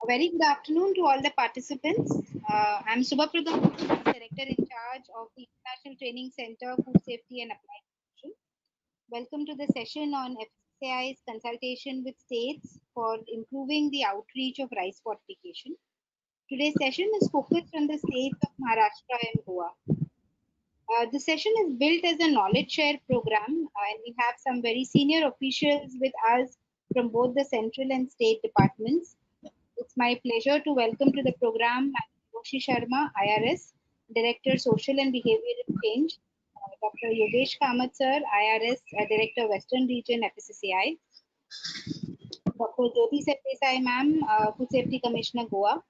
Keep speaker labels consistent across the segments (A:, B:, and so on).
A: A very good afternoon to all the participants. I'm Subha Pradhan, Director in charge of the International Training Center Food Safety and Applied Nutrition. Welcome to the session on FCI's consultation with states for improving the outreach of rice fortification. Today's session is focused on the states of Maharashtra and Goa. The session is built as a knowledge share program, and we have some very senior officials with us from both the central and state departments. It's my pleasure to welcome to the program Yoshi Sharma, IRS, Director Social and Behavioral Change, Dr. Yogesh Kamath sir, IRS, Director Western Region, FSSAI, Dr. Jyoti Sardesai ma'am, Food Safety Commissioner, Goa,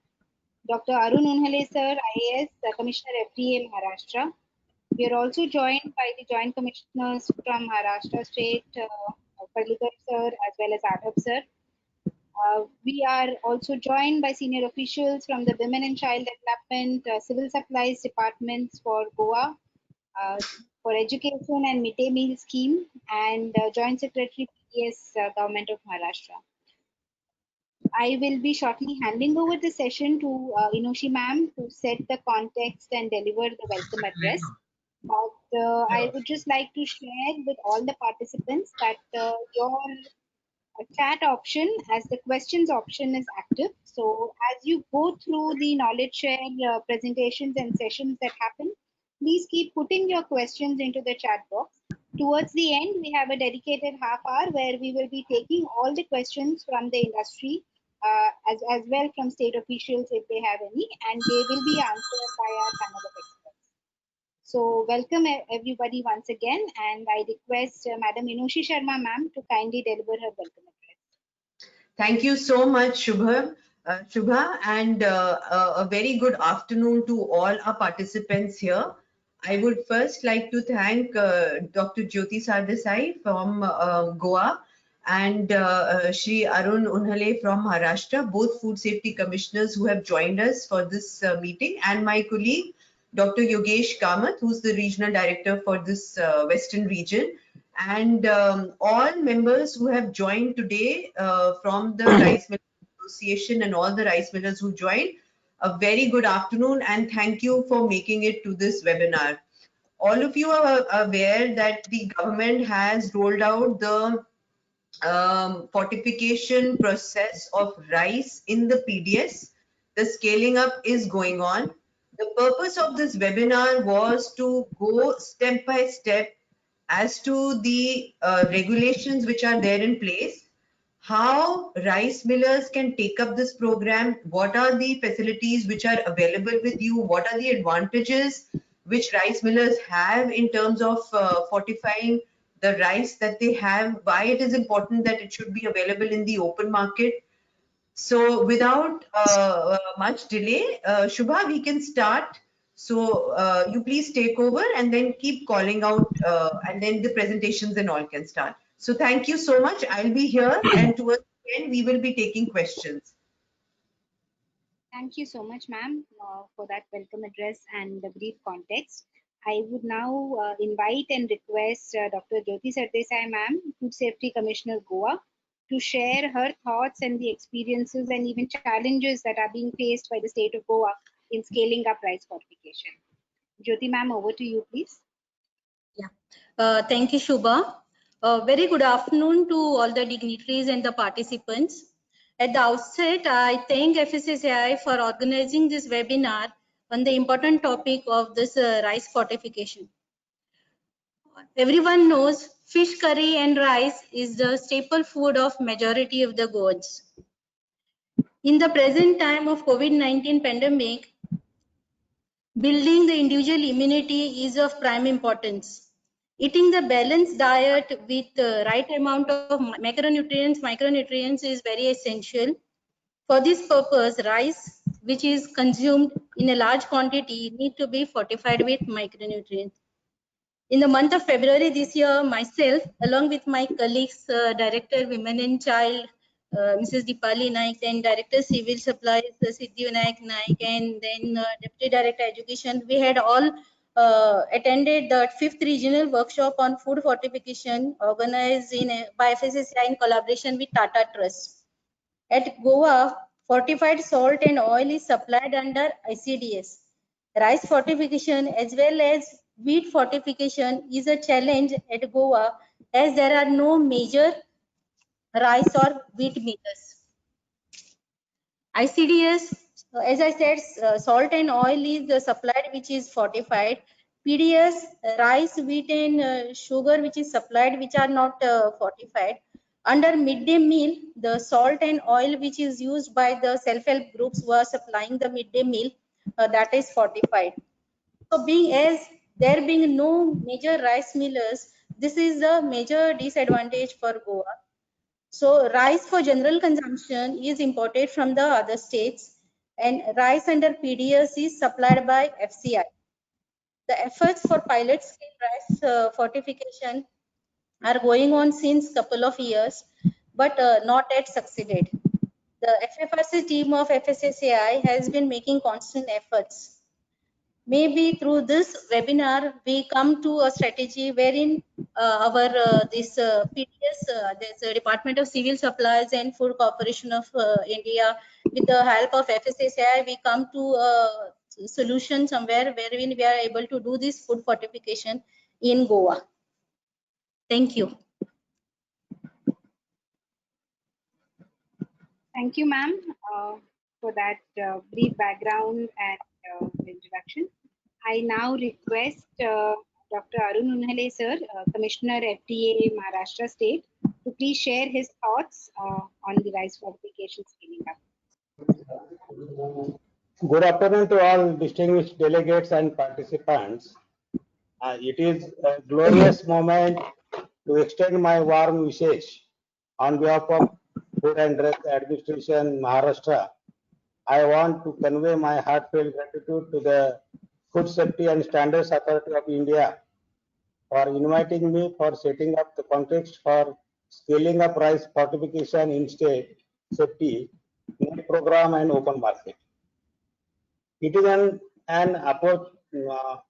A: Dr. Arun Unhale sir, IAS, Commissioner, FDA, Maharashtra. We are also joined by the Joint Commissioners from Maharashtra State, Parlikar sir, as well as Adhab sir. We are also joined by senior officials from the Women and Child Development, Civil Supplies Departments for Goa, for Education and Midday Meal Scheme, and Joint Secretary PDS, Government of Maharashtra. I will be shortly handing over the session to Inoshi ma'am to set the context and deliver the welcome address. But I would just like to share with all the participants that your chat option as the questions option is active. So as you go through the knowledge share presentations and sessions that happen, please keep putting your questions into the chat box. Towards the end, we have a dedicated half hour where we will be taking all the questions from the industry as well from state officials if they have any, and they will be answered by our panel of experts. So welcome everybody once again, and I request Madam Inoshi Sharma ma'am to kindly deliver her welcome address.
B: Thank you so much, Shubha, and a very good afternoon to all our participants here. I would first like to thank Dr. Jyoti Sardesai from Goa and Shri Arun Unhale from Maharashtra, both food safety commissioners who have joined us for this meeting, and my colleague, Dr. Yogesh Kamath, who's the regional director for this Western region, and all members who have joined today from the Rice Millers Association and all the rice millers who joined. A very good afternoon and thank you for making it to this webinar. All of you are aware that the government has rolled out the fortification process of rice in the PDS. The scaling up is going on. The purpose of this webinar was to go step by step as to the regulations which are there in place, how rice millers can take up this program, what are the facilities which are available with you, what are the advantages which rice millers have in terms of fortifying the rice that they have, why it is important that it should be available in the open market. So without much delay, Shubha, we can start. So you please take over and then keep calling out and then the presentations and all can start. So thank you so much. I'll be here and towards the end, we will be taking questions.
A: Thank you so much, ma'am, for that welcome address and the brief context. I would now invite and request Dr. Jyoti Sardesai, ma'am, Food Safety Commissioner, Goa, to share her thoughts and the experiences and even challenges that are being faced by the state of Goa in scaling up rice fortification. Jyoti, ma'am, over to you, please.
C: Yeah, thank you, Shubha. Very good afternoon to all the dignitaries and the participants. At the outset, I thank FSSAI for organizing this webinar on the important topic of this rice fortification. Everyone knows fish curry and rice is the staple food of majority of the Goans. In the present time of COVID-19 pandemic, building the individual immunity is of prime importance. Eating the balanced diet with the right amount of micronutrients is very essential. For this purpose, rice, which is consumed in a large quantity, need to be fortified with micronutrients. In the month of February this year, myself, along with my colleagues, Director Women and Child, Mrs. Dipali Naik, and Director Civil Supplies, Siddhivinayak Naik, and then Deputy Director Education, we had all attended the 5th regional workshop on food fortification organized by FSSAI in collaboration with Tata Trust. At Goa, fortified salt and oil is supplied under ICDS. Rice fortification as well as wheat fortification is a challenge at Goa as there are no major rice or wheat millers. ICDS, as I said, salt and oil is supplied, which is fortified. PDS, rice, wheat, and sugar, which is supplied, which are not fortified. Under midday meal, the salt and oil, which is used by the self-help groups who are supplying the midday meal, that is fortified. So, there being no major rice millers, this is a major disadvantage for Goa. So rice for general consumption is imported from the other states, and rice under PDS is supplied by FCI. The efforts for pilot scale rice fortification are going on since couple of years, but not yet succeeded. The FFRC team of FSSAI has been making constant efforts. Maybe through this webinar, we come to a strategy wherein our this PDS, there's Department of Civil Supplies and Food Corporation of India, with the help of FSSAI, we come to a solution somewhere wherein we are able to do this food fortification in Goa. Thank you.
A: Thank you, ma'am, for that brief background and introduction. I now request Dr. Arun Unhale, sir, Commissioner FDA Maharashtra State, to please share his thoughts on the rice fortification scaling up.
D: Good afternoon to all distinguished delegates and participants. It is a glorious moment to extend my warm wishes on behalf of Food and Drug Administration Maharashtra. I want to convey my heartfelt gratitude to the Food Safety and Standards Authority of India for inviting me for setting up the context for scaling up rice fortification in state safety net program and open market. It is an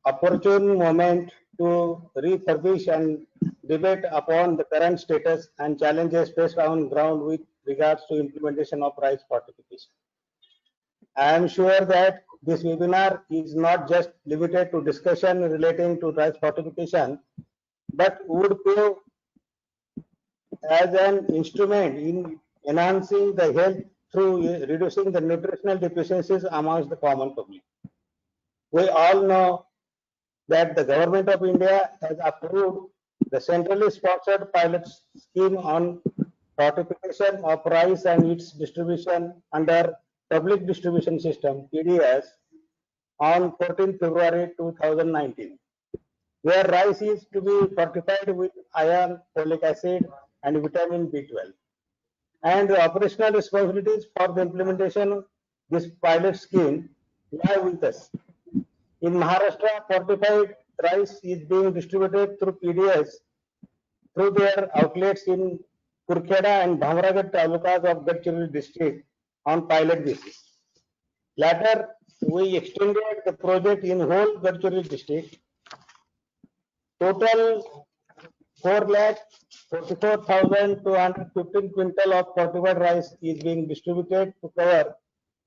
D: opportune moment to refurbish and debate upon the current status and challenges faced on ground with regards to implementation of rice fortification. I am sure that this webinar is not just limited to discussion relating to rice fortification, but would prove as an instrument in enhancing the health through reducing the nutritional deficiencies amongst the common public. We all know that the Government of India has approved the centrally sponsored pilot scheme on fortification of rice and its distribution under Public Distribution System (PDS) on 14 February 2019, where rice is to be fortified with iron, folic acid, and vitamin B12. And the operational responsibilities for the implementation of this pilot scheme lie with us. In Maharashtra, fortified rice is being distributed through PDS through their outlets in Kurkheda and Bhamragarh talukas of Gadchiroli district on pilot basis. Later, we extended the project in whole Gadchiroli district. Total 4,44,215 quintal of fortified rice is being distributed to cover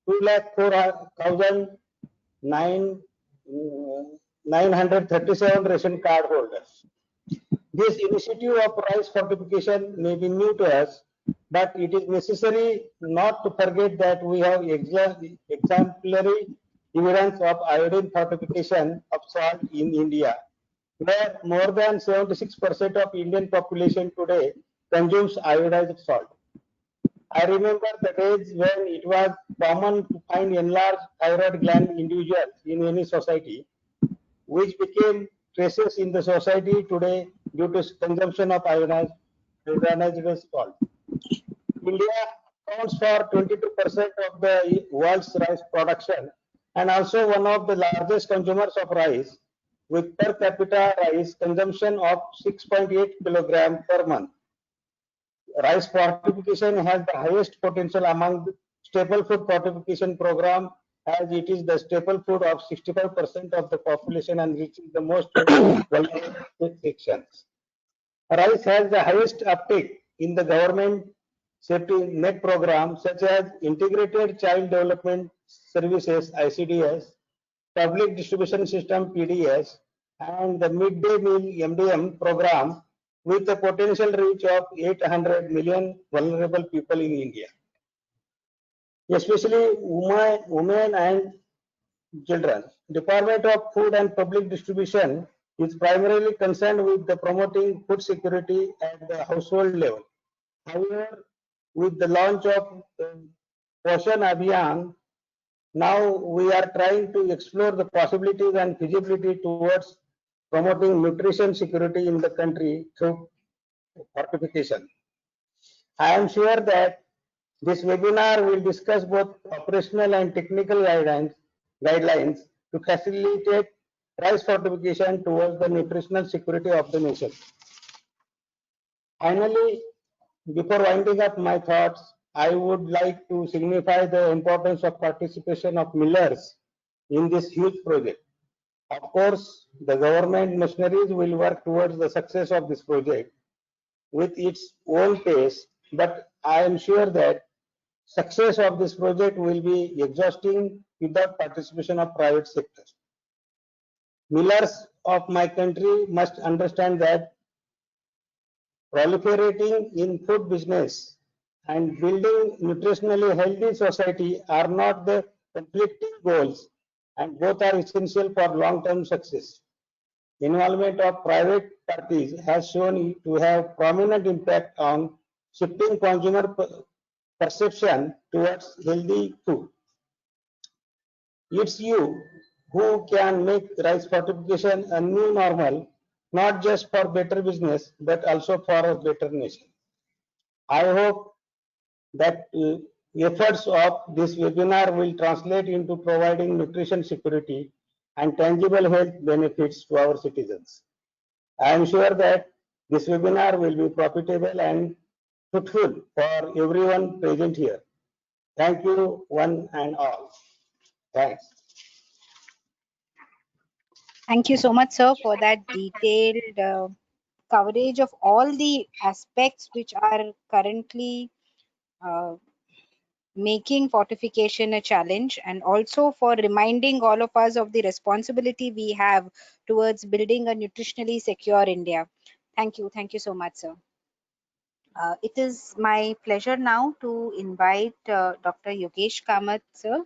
D: 2,04,937 ration card holders. This initiative of rice fortification may be new to us, but it is necessary not to forget that we have exemplary evidence of iodine fortification of salt in India, where more than 76% of Indian population today consumes iodized salt. I remember the days when it was common to find enlarged thyroid gland individuals in any society, which became traces in the society today due to consumption of iodized salt. India accounts for 22% of the world's rice production and also one of the largest consumers of rice, with per capita rice consumption of 6.8 kilogram per month. Rice fortification has the highest potential among the staple food fortification program, as it is the staple food of 65% of the population and reaches the most vulnerable sections. Rice has the highest uptake in the government safety net program such as Integrated Child Development Services ICDS, Public Distribution System PDS, and the Midday Meal MDM program with a potential reach of 800 million vulnerable people in India, especially women and children. Department of Food and Public Distribution is primarily concerned with the promoting food security at the household level. However, with the launch of Poshan Abhiyan, now we are trying to explore the possibilities and feasibility towards promoting nutrition security in the country through fortification. I am sure that this webinar will discuss both operational and technical guidelines to facilitate rice fortification towards the nutritional security of the nation. Finally, before winding up my thoughts, I would like to signify the importance of participation of millers in this huge project. Of course, the government machineries will work towards the success of this project with its own pace, but I am sure that success of this project will be exhausting without participation of private sector. Millers of my country must understand that proliferating in food business and building nutritionally healthy society are not the conflicting goals, and both are essential for long-term success. Involvement of private parties has shown to have prominent impact on shifting consumer perception towards healthy food. It's you who can make rice fortification a new normal, not just for better business, but also for a better nation. I hope that efforts of this webinar will translate into providing nutrition security and tangible health benefits to our citizens. I am sure that this webinar will be profitable and fruitful for everyone present here. Thank you, one and all. Thanks.
A: Thank you so much, sir, for that detailed coverage of all the aspects which are currently making fortification a challenge, and also for reminding all of us of the responsibility we have towards building a nutritionally secure India. Thank you. Thank you so much, sir. It is my pleasure now to invite Dr. Yogesh Kamath, sir,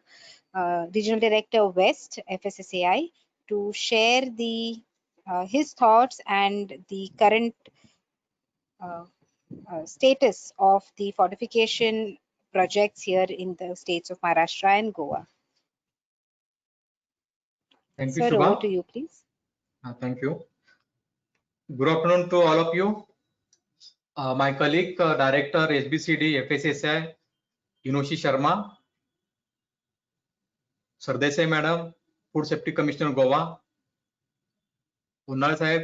A: Regional Director West, FSSAI, to share his thoughts and the current status of the fortification projects here in the states of Maharashtra and Goa.
E: Thank you,
A: Sir,
E: Shubha.
A: over to you, please.
E: Thank you. Good afternoon to all of you. My colleague, Director SBCD FSSAI, Inoshi Sharma, Sardesai Madam, Food Safety Commissioner Goa, Unnal Sahib,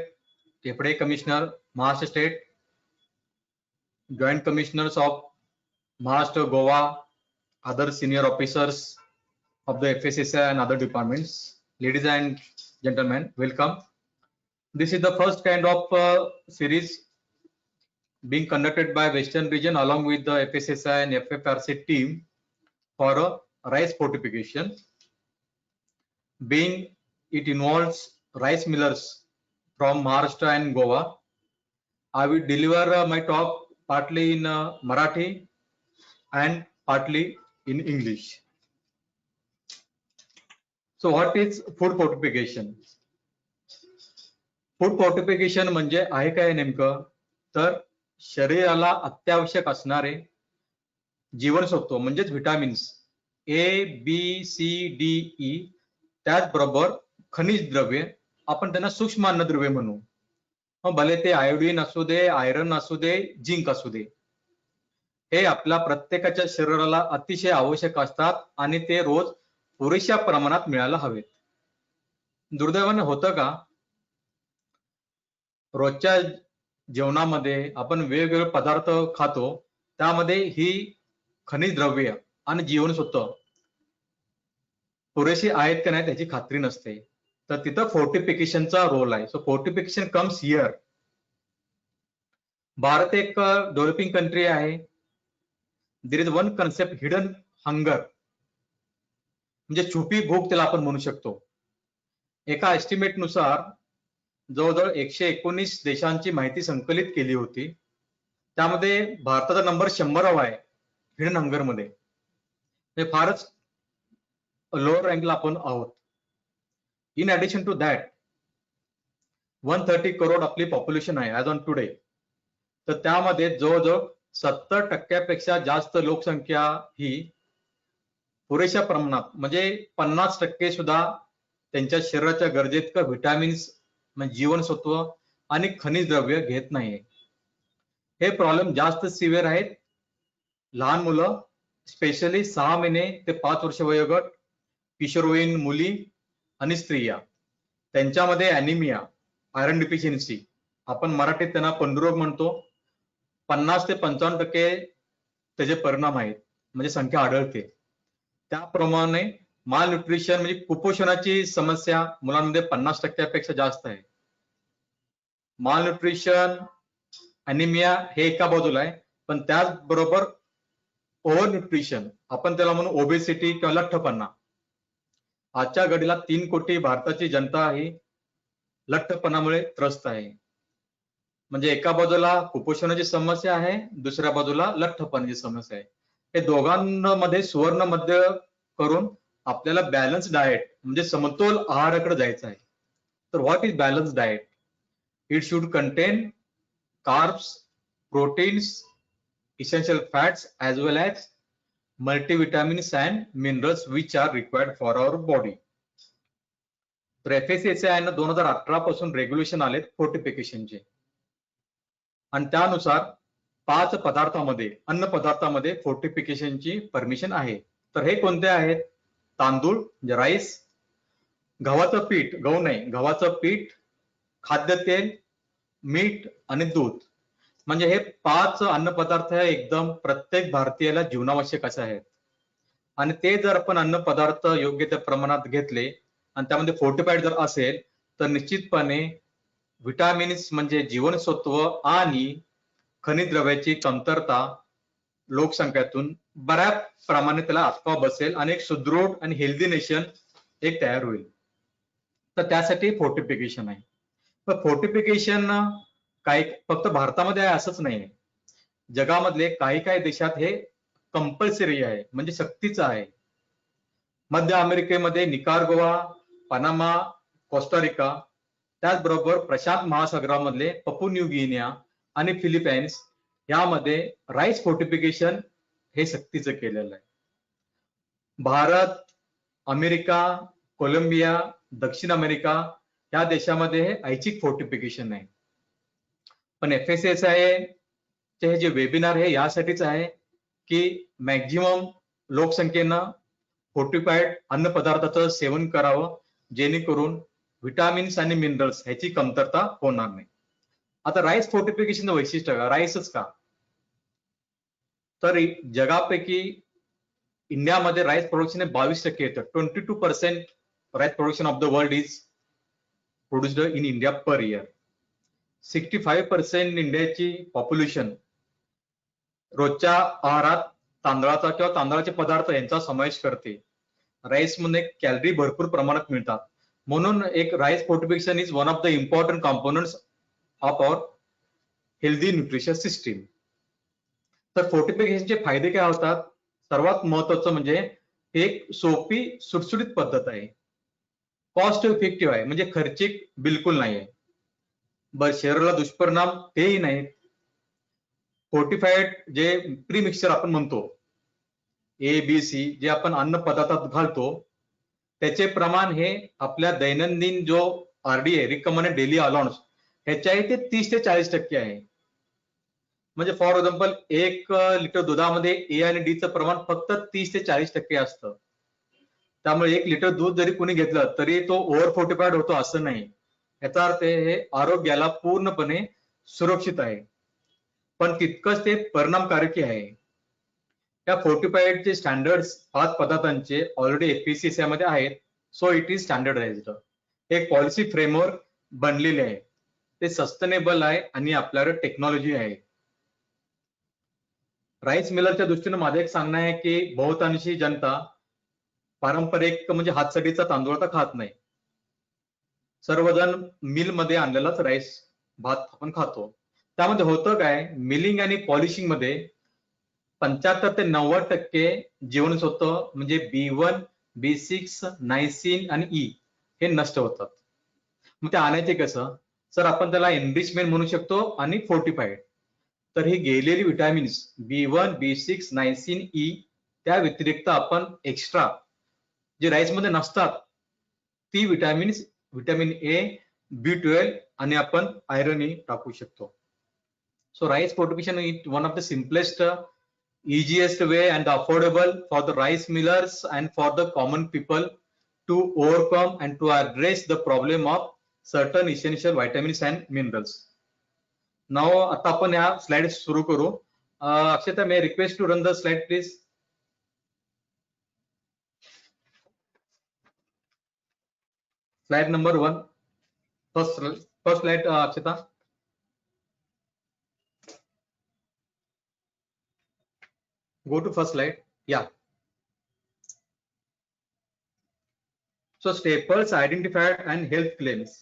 E: Deputy Commissioner, Maharashtra State, Joint Commissioners of Maharashtra, Goa, other senior officers of the FSSAI and other departments. Ladies and gentlemen, welcome. This is the first kind of series being conducted by Western region along with the FSSAI and FFRC team for a rice fortification. Being it involves rice millers from Maharashtra and Goa, I will deliver my talk partly in Marathi and partly in English. So what is food fortification? Food fortification म्हणजे आहे काय नेमकं, तर शरीराला अत्यावश्यक असणारे जीवनसत्व म्हणजेच vitamins A B C D E, त्याचबरोबर खनिज द्रव्ये, आपण त्यांना सूक्ष्म अन्नद्रव्ये म्हणू. मग भले ते आयोडीन असू दे, आयरन असू दे, झिंक असू दे, हे आपल्या प्रत्येकाच्या शरीराला अतिशय आवश्यक असतात आणि ते रोज पुरेशा प्रमाणात मिळायला हवेत. दुर्दैवाने होतं का, रोजच्या जेवणामध्ये आपण वेगवेगळे पदार्थ खातो, त्यामध्ये ही खनिज द्रव्य आणि जीवनसत्व पुरेशी आहेत की नाही त्याची खात्री नसते. तर तिथं फोर्टिफिकेशनचा रोल आहे. सो फोर्टिफिकेशन कम्स हिअर. भारत एक डेव्हलपिंग कंट्री आहे. There is one concept hidden hunger, म्हणजे छुपी भूक त्याला आपण म्हणू शकतो. एका एस्टिमेट नुसार जवळजवळ 119 देशांची माहिती संकलित केली होती. त्यामध्ये भारताचा नंबर 100 आहे हिडन हंगर मध्ये. हे फारच लोअर रँकला आपण आहोत. इन ऍडिशन टू दॅट 130 करोड आपली पॉप्युलेशन आहे ऍज ऑन टुडे. तर त्यामध्ये जवळजवळ 70% जास्त लोकसंख्या ही पुरेशा प्रमाणात म्हणजे 50% सुद्धा त्यांच्या शरीराच्या गरजेत व्हिटॅमिन्स म्हणजे जीवनसत्व आणि खनिज द्रव्य घेत नाहीये. हे प्रॉब्लेम जास्त सिव्हिअर आहेत. लहान मुलं स्पेशली 6 महिने ते 5 वर्ष वयोगट, किशोरवयीन मुली आणि स्त्रिया, त्यांच्यामध्ये ॲनिमिया, आयरन डिफिशियन्सी, आपण मराठीत त्यांना पंडुरोग म्हणतो, 50 ते 55% त्याचे परिणाम आहेत म्हणजे संख्या आढळते. त्याप्रमाणे माल न्यूट्रिशन म्हणजे कुपोषणाची समस्या मुलांमध्ये 50% जास्त आहे. माल न्यूट्रिशन, ॲनिमिया हे एका बाजूला आहे, पण त्याचबरोबर ओव्हर न्यूट्रिशन, आपण त्याला म्हणू ओबेसिटी किंवा लठ्ठपणा. आजच्या घडीला 3 कोटी भारताची जनता ही लठ्ठपणामुळे त्रस्त आहे. म्हणजे एका बाजूला कुपोषणाची समस्या आहे, दुसऱ्या बाजूला लठ्ठपणाची समस्या आहे. हे दोघांमध्ये सुवर्ण मध्य करून आपल्याला बॅलन्स डाएट म्हणजे समतोल आहाराकडे जायचं आहे. तर what is balance diet? It should contain carbs, proteins, essential fats as well as multivitamins and minerals which are required for our body. तर FSSAI ने 2018 पासून रेग्युलेशन आलेत फोर्टिफिकेशनचे आणि त्यानुसार 5 पदार्थामध्ये अन्न पदार्थामध्ये फोर्टिफिकेशनची परमिशन आहे. तर हे कोणते आहेत? तांदूळ म्हणजे राईस, गव्हाचं पीठ, गहू नाही, गव्हाचं पीठ, खाद्यतेल, मीठ आणि दूध. म्हणजे हे 5 अन्न पदार्थ एकदम प्रत्येक भारतीयाला जीवनावश्यक असे आहेत. आणि ते जर आपण अन्न पदार्थ योग्य त्या प्रमाणात घेतले आणि त्यामध्ये फोर्टिफाईड जर असेल तर निश्चितपणे विटामिन्स म्हणजे जीवनसत्व आणि खनिज द्रव्याची कमतरता लोकसंख्येतून बऱ्याच प्रमाणे त्याला आटवा बसेल आणि एक सुदृढ आणि हेल्दी नेशन एक तयार होईल. तर त्यासाठी फोर्टिफिकेशन आहे. तर फोर्टिफिकेशन काही फक्त भारतामध्ये आहे असंच नाही, जगामधले काही काही देशात हे कंपल्सरी आहे म्हणजे सक्तीचं आहे. मध्य अमेरिकेमध्ये निकाराग्वा, पनामा, कोस्टारिका, त्याचबरोबर प्रशांत महासागरामधले पपू न्यू गिनिया आणि फिलिपाईन्स यामध्ये राईस फोर्टिफिकेशन हे सक्तीचं केलेलं आहे. भारत, अमेरिका, कोलंबिया, दक्षिण अमेरिका या देशामध्ये हे ऐच्छिक फोर्टिफिकेशन आहे. पण FSSAI चे हे जे वेबिनार आहे यासाठीच आहे की मॅक्झिमम लोकसंख्येनं फोर्टिफाईड अन्न पदार्थाचं सेवन करावं जेणेकरून विटामिन्स आणि मिनरल्स ह्याची कमतरता होणार नाही. आता राईस फोर्टिफिकेशन वैशिष्ट्य का? राईसच का? तर जगापैकी इंडियामध्ये राईस प्रोडक्शन 22% येतं. 22% rice production of the world is produced in India per year. 65% इंडियाची पॉप्युलेशन रोजच्या आहारात तांदळाचा किंवा तांदळाचे पदार्थ यांचा समावेश करते. राईस मध्ये कॅलरी भरपूर प्रमाणात मिळतात. म्हणून एक rice fortification is one of the important components of our healthy nutrition system. तर फोर्टिफिकेशनचे फायदे काय होतात? सर्वात महत्वाचं म्हणजे एक सोपी सुटसुटीत पद्धत आहे, कॉस्ट इफेक्टिव्ह आहे म्हणजे खर्चिक बिलकुल नाही आहे, बस शरीराला दुष्परिणाम तेही नाहीत. फोर्टिफाईड जे प्री मिक्सचर आपण म्हणतो ABC जे आपण अन्न पदार्थात घालतो त्याचे प्रमाण हे आपल्या दैनंदिन जो RDA रिकमेंडेड डेली अलाउन्स ह्याच्याही ते 30 ते 40% आहे. म्हणजे फॉर एक्झाम्पल 1 लिटर दुधामध्ये A आणि D चं प्रमाण फक्त 30 ते 40% असतं. त्यामुळे 1 लिटर दूध जरी कोणी घेतलं तरी तो ओव्हर फोर्टिफाईड होतो असं नाही. याचा अर्थ हे आरोग्याला पूर्णपणे सुरक्षित आहे, पण तितकंच ते परिणामकारक आहे. या फोर्टिफाईडचे स्टँडर्ड्स 5 पदार्थांचे ऑलरेडी FSSAI मध्ये आहेत. So it is standardized. एक पॉलिसी फ्रेमवर्क बनलेले आहे, ते सस्टेनेबल आहे आणि आपल्याकडे टेक्नॉलॉजी आहे. राईस मिलरच्या दृष्टीने माझं एक सांगणं आहे की बहुतांशी जनता पारंपरिक म्हणजे हातसडीचा तांदूळ तर खात नाही. सर्वजण मिल मध्ये आणलेलाच राईस भात आपण खातो. त्यामध्ये होतं काय, मिलिंग आणि पॉलिशिंग मध्ये 75 ते 90% जीवनसत्व म्हणजे B1, B6, नायसिन आणि E हे नष्ट होतात. मग ते आणायचे कसं? सर आपण त्याला एनरिचमेंट म्हणू शकतो आणि फोर्टिफाईड. तर ही गेलेली vitamins B1, B6, niacin, E त्या व्यतिरिक्त आपण एक्स्ट्रा जे राईस मध्ये नसतात ती विटॅमिन्स, विटॅमिन A, B12 आणि आपण आयरन ही टाकू शकतो. So rice fortification is one of the simplest, easiest way and affordable for the rice millers and for the common people to overcome and to address the problem of certain essential vitamins and minerals. Now आता आपण या slide सुरू करू. अक्षता, may I request to run the slide please. Slide number 1. First slide, Akshita. Go to first slide. Yeah. So staples identified and health claims.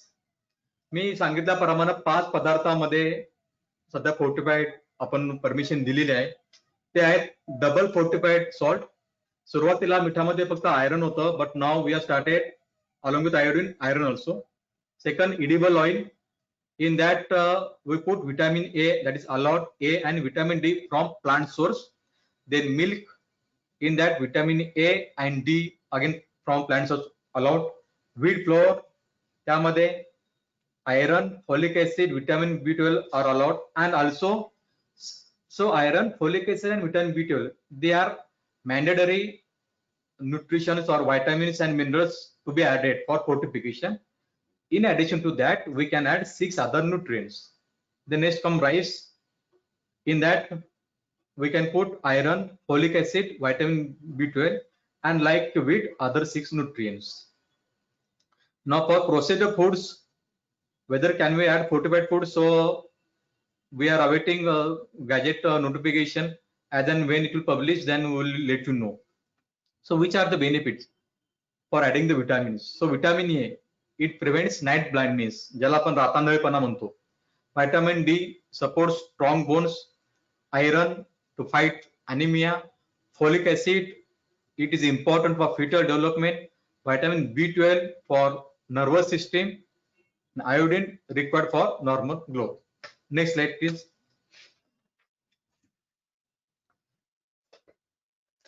E: मी सांगितल्याप्रमाणे 5 पदार्थांमध्ये सध्या fortified आपण permission दिलेली आहे. ते आहेत डबल फोर्टिफाईड सॉल्ट. सुरुवातीला मिठामध्ये फक्त आयरन होतं, but now we are started along with iodine, iron also. Second, edible oil. In that we put vitamin A, that is allowed A, and vitamin D from plant source. Then milk, in that vitamin A and D again from plant source allowed. Wheat flour, त्यामध्ये iron, folic acid, vitamin B12 are allowed, and also so iron, folic acid and vitamin B12, they are mandatory nutrients or vitamins and minerals to be added for fortification. In addition to that, we can add 6 other nutrients. The next come rice. In that we can put iron, folic acid, vitamin B12, and like wheat, other 6 nutrients. Now for processed foods, whether can we add fortified food? So we are awaiting a gadget notification, and then when it will publish, then we will let you know. So which are the benefits for adding the vitamins? So vitamin A, it prevents night blindness, ज्याला आपण रातांधळेपणा म्हणतो. Vitamin D supports strong bones. Iron to fight anemia. Folic acid, it is important for fetal development. Vitamin B12 for nervous system. Iodine required for normal growth. Next slide please.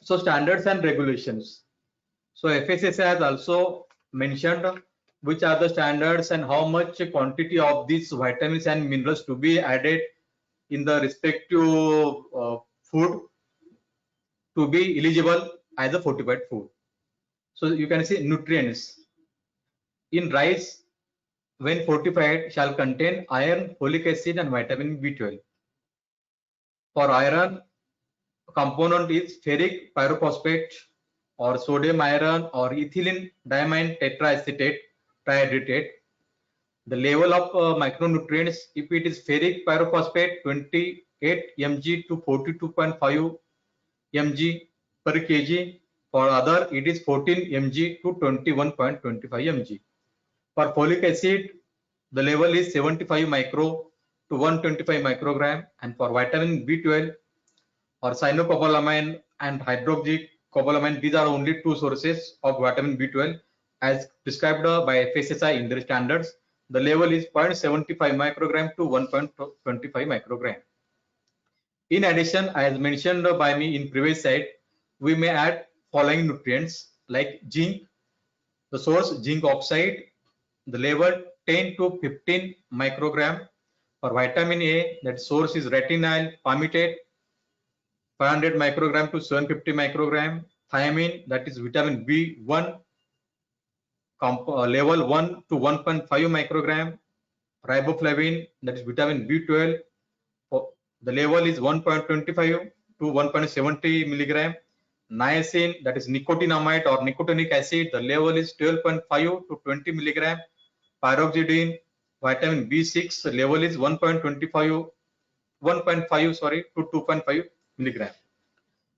E: So standards and regulations. So FSSAI has also mentioned which are the standards and how much quantity of these vitamins and minerals to be added in the respective food to be eligible as a fortified food. So you can see nutrients in rice when fortified shall contain iron, folic acid and vitamin B12. For iron, component is ferric pyrophosphate or sodium iron or ethylene diamine tetraacetate trihydrate. The level of micronutrients, if it is ferric pyrophosphate, 28 mg to 42.5 mg per kg. For other, it is 14 mg to 21.25 mg. For folic acid, the level is 75 micro to 125 microgram, and for vitamin B12 or cyanocobalamin and hydroxycobalamin, these are only 2 sources of vitamin B12 as prescribed by FSSAI in their standards. The level is 0.75 microgram to 1.25 microgram. In addition, as mentioned by me in previous slide, we may add following nutrients like zinc. The source zinc oxide, the level 10 to 15 microgram. For vitamin A, that source is retinol palmitate, 500 microgram to 750 microgram. Thiamine, that is vitamin B1, level 1 to 1.5 microgram. Riboflavin, that is vitamin B12, the level is 1.25 to 1.70 milligram. Niacin, that is nicotinamide or nicotinic acid, the level is 12.5 to 20 milligram. Pyroxidine, vitamin B6, level is 1.5 to 2.5 milligram.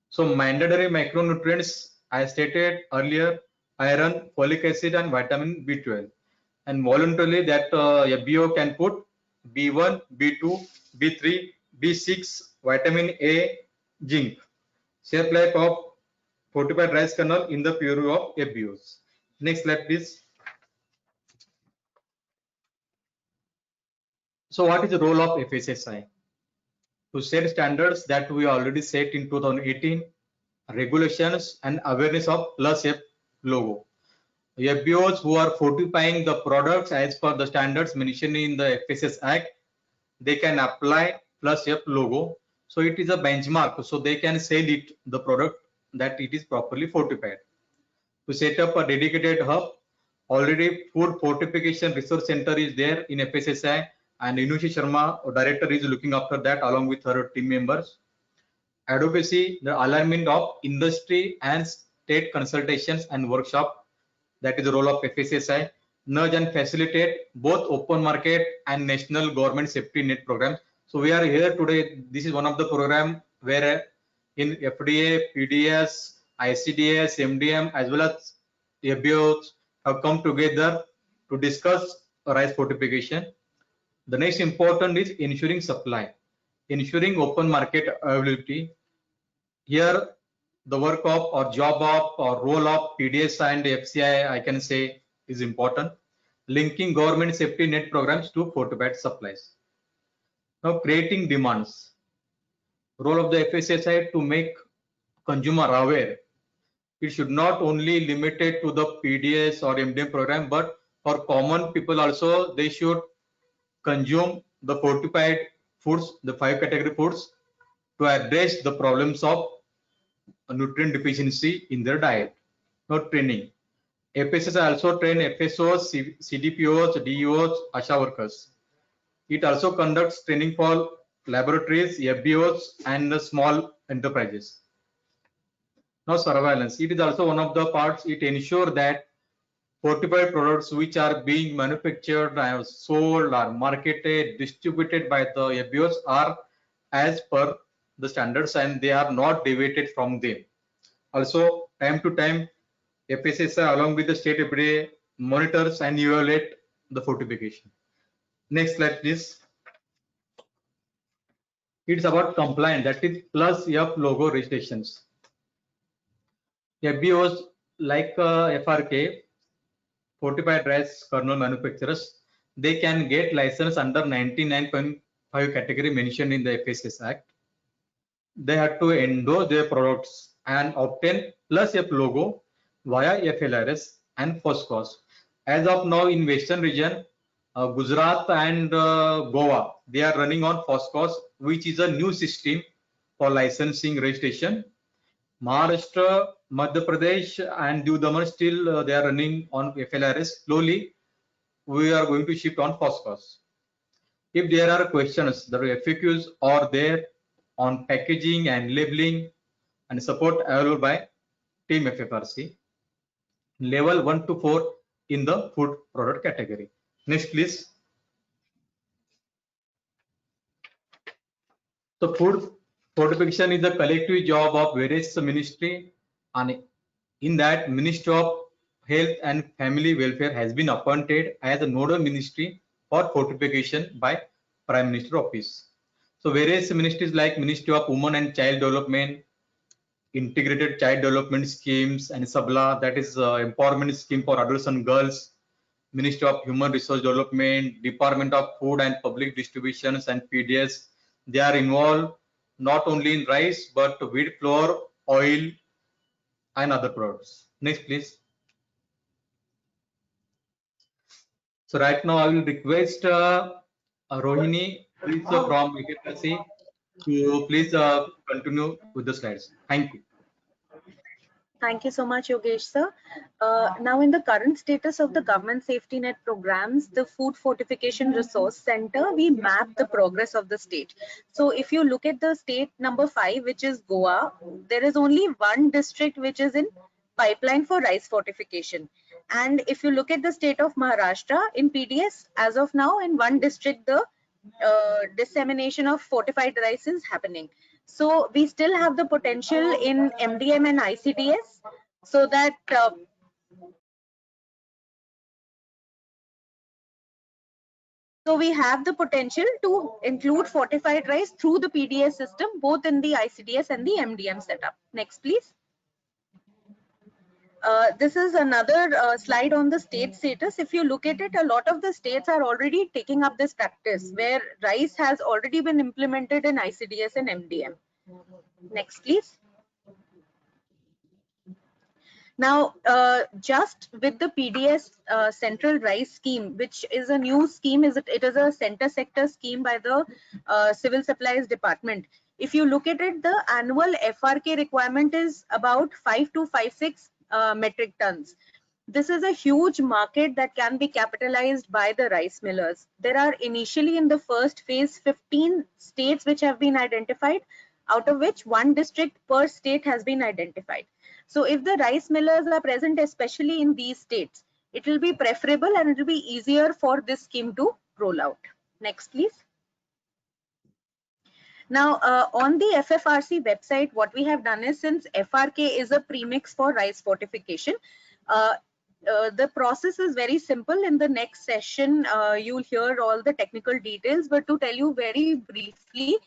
E: So mandatory macronutrients, as stated earlier, iron, folic acid, and vitamin B12. And voluntarily that FBO can put B1, B2, B3, B6, vitamin A, zinc. Shelf life of fortified rice kernel in the puree of FBOs. Next slide, please. So what is the role of FSSAI? To set standards that we already set in 2018, regulations and awareness of Plus F logo. FBOs who are fortifying the products as per the standards mentioned in the FSS Act, they can apply Plus F logo. So it is a benchmark. So they can sell it, the product, that it is properly fortified. To set up a dedicated hub, already Food Fortification Research Center is there in FSSAI, and Inushi Sharma, director, is looking after that along with her team members. Advocacy, the alignment of industry and state consultations and workshop, that is the role of FSSAI. Nudge and facilitate both open market and national government safety net programs. So we are here today. This is one of the program where in FDA, PDS, ICDS, MDM, as well as FBOs have come together to discuss rice fortification. The next important is ensuring supply, ensuring open market availability. Here, the work of or job of or role of PDS and FCI, I can say, is important. Linking government safety net programs to fortified supplies. Now, creating demands. Role of the FSSAI to make consumer aware. It should not only limited to the PDS or MDM program, but for common people also, they should consume the fortified foods, the 5 category foods, to address the problems of nutrient deficiency in their diet. Now, training. FSSAI also train FSOs, CDPOs, DEOs, ASHA workers. It also conducts training for laboratories, FBOs, and small enterprises. Now, surveillance. It is also one of the parts. It ensures that fortified products which are being manufactured, sold, or marketed, distributed by the FBOs are as per the standards and they are not deviated from them. Also, time to time, FSSAI along with the state FDA monitors and evaluate the fortification. Next slide, please. It's about compliance, that is Plus F logo registrations. FBOs like FRK, fortified rice kernel manufacturers, they can get license under 99.5 category mentioned in the FSS Act. They have to endorse their products and obtain Plus F logo via FLRS and FOSCOS. As of now in Western region, Gujarat and Goa, they are running on FOSCOS, which is a new system for licensing registration. Maharashtra, Madhya Pradesh and Diu Daman still they are running on FLRS. Slowly, we are going to shift on FOSCOS. If there are questions, the FAQs are there on packaging and labeling and support available by Team FFRC. Level 1 to 4 in the food product category. Next, please. So food fortification is a collective job of various ministry, and in that Ministry of Health and Family Welfare has been appointed as a nodal ministry for fortification by Prime Minister Office. So various ministries like Ministry of Women and Child Development, Integrated Child Development Schemes, and SABLA, that is empowerment scheme for adults and girls, Ministry of Human Resource Development, Department of Food and Public Distributions, and PDS. They are involved not only in rice but wheat flour, oil, and other products. Next, please. So right now I will request Rohini, please from FFRC, to please continue with the slides. Thank you.
F: Thank you so much, Yogesh sir. Now, in the current status of the government safety net programs, the Food Fortification Resource Center, we map the progress of the state. So if you look at the state number 5, which is Goa, there is only one district which is in pipeline for rice fortification. And if you look at the state of Maharashtra, in PDS, as of now, in one district, the dissemination of fortified rice is happening. So we still have the potential in MDM and ICDS, so that so we have the potential to include fortified rice through the PDS system, both in the ICDS and the MDM setup. Next, please. This is another slide on the state status. If you look at it, a lot of the states are already taking up this practice where rice has already been implemented in ICDS and MDM. Next, please. Now, just with the PDS Central Rice Scheme, which is a new scheme, it is a center sector scheme by the Civil Supplies Department. If you look at it, the annual FRK requirement is about 5 to 56 metric tons. This is a huge market that can be capitalized by the rice millers. There are initially in the first phase 15 states which have been identified, out of which 1 district per state has been identified. So if the rice millers are present, especially in these states, it will be preferable and it will be easier for this scheme to roll out. Next, please. Now, on the FFRC website, what we have done is, since FRK is a premix for rice fortification, the process is very simple. In the next session, you'll hear all the technical details, but to tell you very briefly,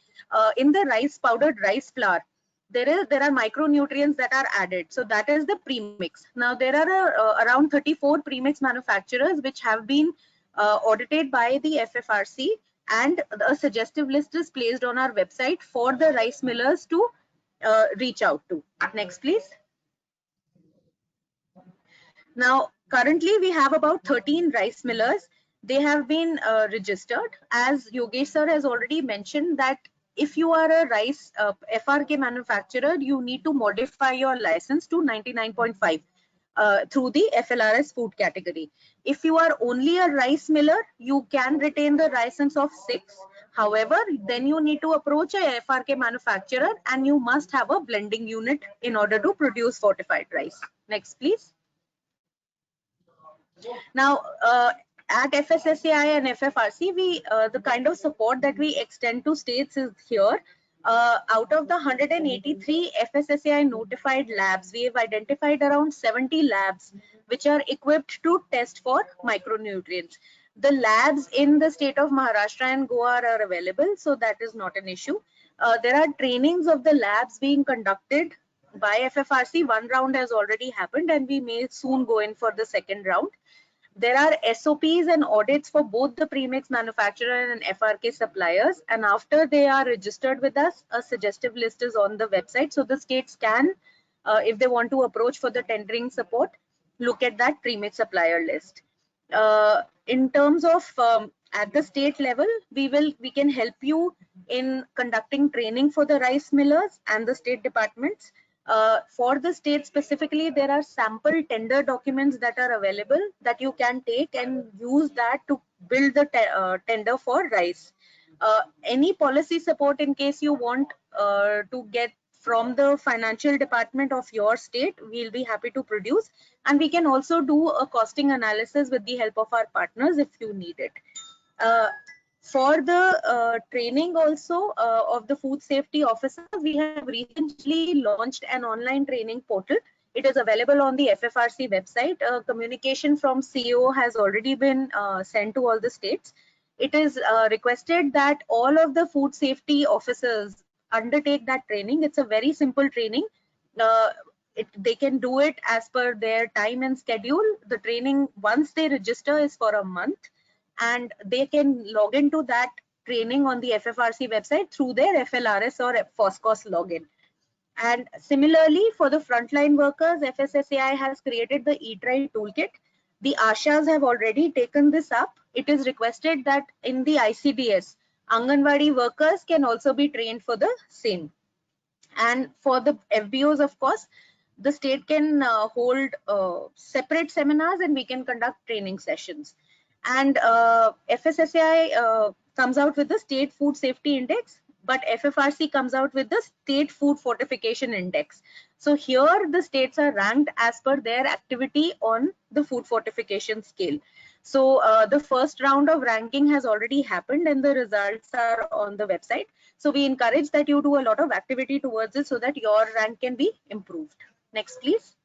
F: in the rice powdered rice flour, there are micronutrients that are added. So that is the premix. Now there are around 34 premix manufacturers which have been audited by the FFRC, and a suggestive list is placed on our website for the rice millers to reach out to. Next, please. Now, currently we have about 13 rice millers. They have been registered. As Yogesh sir has already mentioned, that if you are a rice FRK manufacturer, you need to modify your license to 99.5 through the FLRS food category. If you are only a rice miller, you can retain the license of 6. However, then you need to approach a FRK manufacturer and you must have a blending unit in order to produce fortified rice. Next, please. Now, at FSSAI and FFRC, the kind of support that we extend to states is here. Out of the 183 FSSAI notified labs, we have identified around 70 labs which are equipped to test for micronutrients. The labs in the state of Maharashtra and Goa are available, so that is not an issue. There are trainings of the labs being conducted by FFRC. 1 round has already happened and we may soon go in for the 2nd round. There are SOPs and audits for both the premix manufacturer and FRK suppliers, and after they are registered with us, a suggestive list is on the website, so the states can, if they want to approach for the tendering support, look at that premix supplier list. In terms of at the state level, we can help you in conducting training for the rice millers and the state departments. For the state specifically, there are sample tender documents that are available that you can take and use that to build the tender for rice. Any policy support in case you want to get from the financial department of your state, we'll be happy to produce, and we can also do a costing analysis with the help of our partners if you need it. For the training also of the food safety officers, we have recently launched an online training portal. It is available on the FFRC website. Communication from CEO has already been sent to all the states. It is requested that all of the food safety officers undertake that training. It's a very simple training. They can do it as per their time and schedule. The training, once they register, is for a month, and they can log into that training on the FFRC website through their FLRS or FOSCOS login. And similarly, for the frontline workers, FSSAI has created the Eat Right Toolkit. The ASHAs have already taken this up. It is requested that in the ICDS, Anganwadi workers can also be trained for the same. And for the FBOs, of course, the state can hold separate seminars and we can conduct training sessions. And FSSAI comes out with the State Food Safety Index, but FFRC comes out with the State Food Fortification Index. So here the states are ranked as per their activity on the food fortification scale. So the first round of ranking has already happened and the results are on the website. So we encourage that you do a lot of activity towards it so that your rank can be improved. Next, please.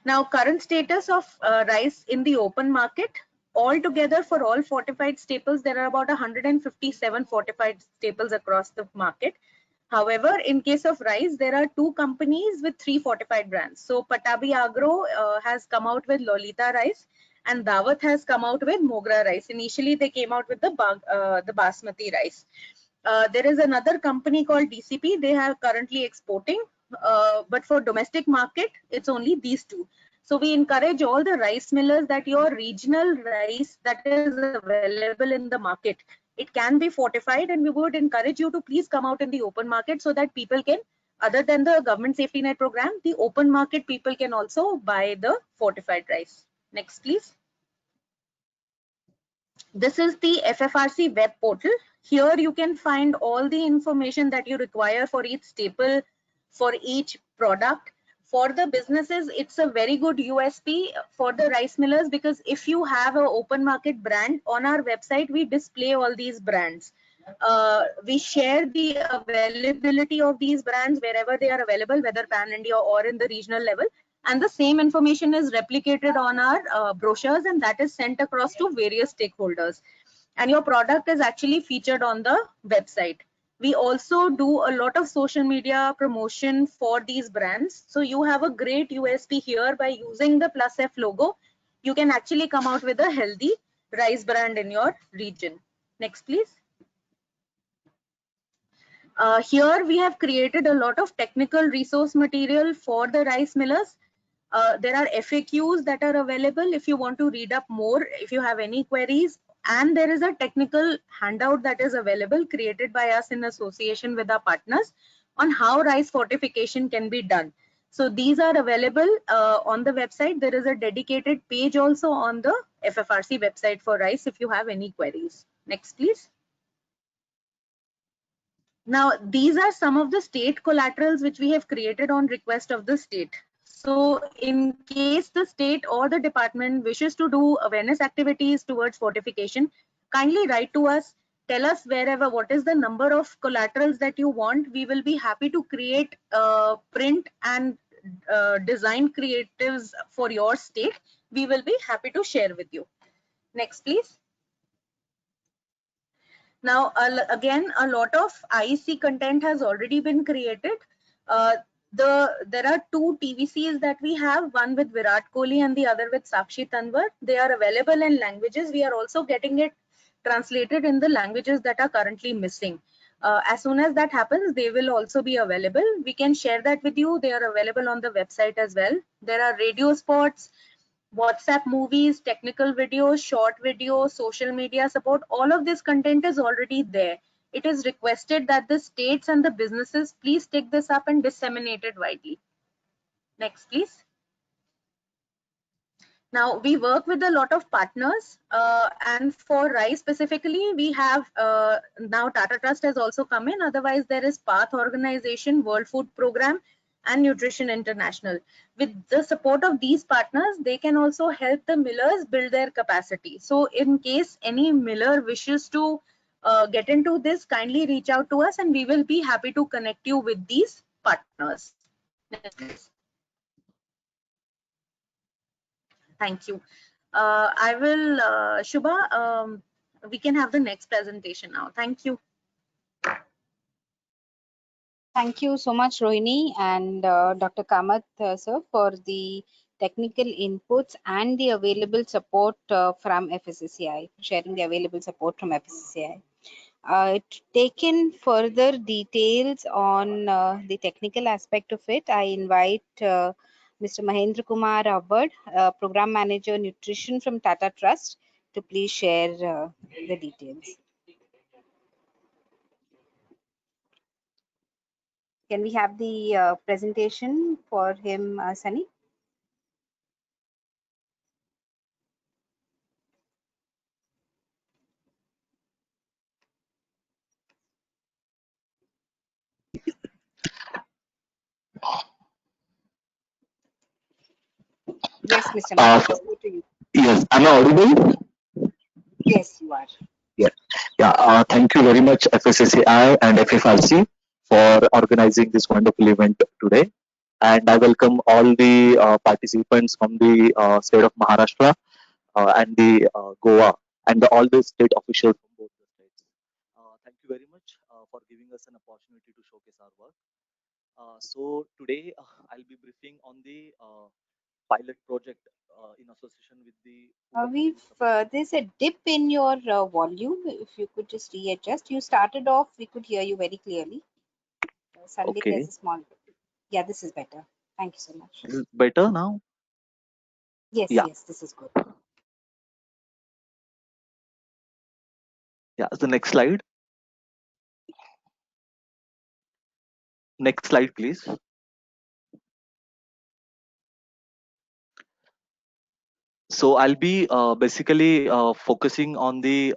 F: Now, current status of rice in the open market. Altogether, for all fortified staples, there are about 157 fortified staples across the market. However, in case of rice, there are 2 companies with 3 fortified brands. So Patabi Agro has come out with Lolita rice, and Dawat has come out with Mogra rice. Initially, they came out with the basmati rice. There is another company called DCP. They are currently exporting, but for domestic market, it's only these 2. So we encourage all the rice millers that your regional rice that is available in the market, it can be fortified, and we would encourage you to please come out in the open market so that people can, other than the government safety net program, the open market people can also buy the fortified rice. Next, please. This is the FFRC web portal. Here you can find all the information that you require for each staple, for each product. For the businesses, it's a very good USP for the rice millers, because if you have an open market brand on our website, we display all these brands. We share the availability of these brands wherever they are available, whether pan India or in the regional level. And the same information is replicated on our brochures, and that is sent across to various stakeholders. And your product is actually featured on the website. We also do a lot of social media promotion for these brands. So you have a great USP here. By using the Plus F logo, you can actually come out with a healthy rice brand in your region. Next, please. Here we have created a lot of technical resource material for the rice millers. There are FAQs that are available if you want to read up more, if you have any queries, and there is a technical handout that is available created by us in association with our partners on how rice fortification can be done. So these are available on the website. There is a dedicated page also on the FFRC website for rice if you have any queries. Next, please. Now, these are some of the state collaterals which we have created on request of the state. So in case the state or the department wishes to do awareness activities towards fortification, kindly write to us, tell us wherever what is the number of collaterals that you want. We will be happy to create print and design creatives for your state. We will be happy to share with you. Next, please. Now, again, a lot of IEC content has already been created. There are 2 TVCs that we have, one with Virat Kohli and the other with Sakshi Tanwar. They are available in languages. We are also getting it translated in the languages that are currently missing. As soon as that happens, they will also be available. We can share that with you. They are available on the website as well. There are radio spots, WhatsApp movies, technical videos, short videos, social media support. All of this content is already there. It is requested that the states and the businesses please take this up and disseminate it widely. Next, please. Now, we work with a lot of partners, and for rice specifically, we have now Tata Trust has also come in. Otherwise, there is PATH Organization, World Food Program, and Nutrition International. With the support of these partners, they can also help the millers build their capacity. So in case any miller wishes to get into this, kindly reach out to us and we will be happy to connect you with these partners. Thank you. I will, Shubha, we can have the next presentation now. Thank you.
A: Thank you so much, Rohini and Dr. Kamath, sir, for the technical inputs and the available support from FSSAI, sharing the available support from FSSAI. Taken further details on the technical aspect of it, I invite Mr. Mahendra Kumar Avad, Program Manager Nutrition from Tata Trust, to please share the details. Can we have the presentation for him, Sunny? Yes, Mr. Mahendra, over to you.
G: Yes, am I audible?
A: Yes, you are.
G: Thank you very much, FSSAI and FFRC, for organizing this wonderful event today. And I welcome all the participants from the state of Maharashtra and the Goa and all the state officials from both the states. Thank you very much for giving us an opportunity to showcase our work. So today I'll be briefing on the pilot project in association with the
A: There's a dip in your volume. If you could just readjust. You started off, we could hear you very clearly. Suddenly
G: Okay,
A: there's a small dip. Yeah, this is better. Thank you so much.
G: this is better now.
A: Yes,
G: Yeah,
A: yes, this is good.
G: yeah. The next slide. Next slide, please. So I'll be basically focusing on the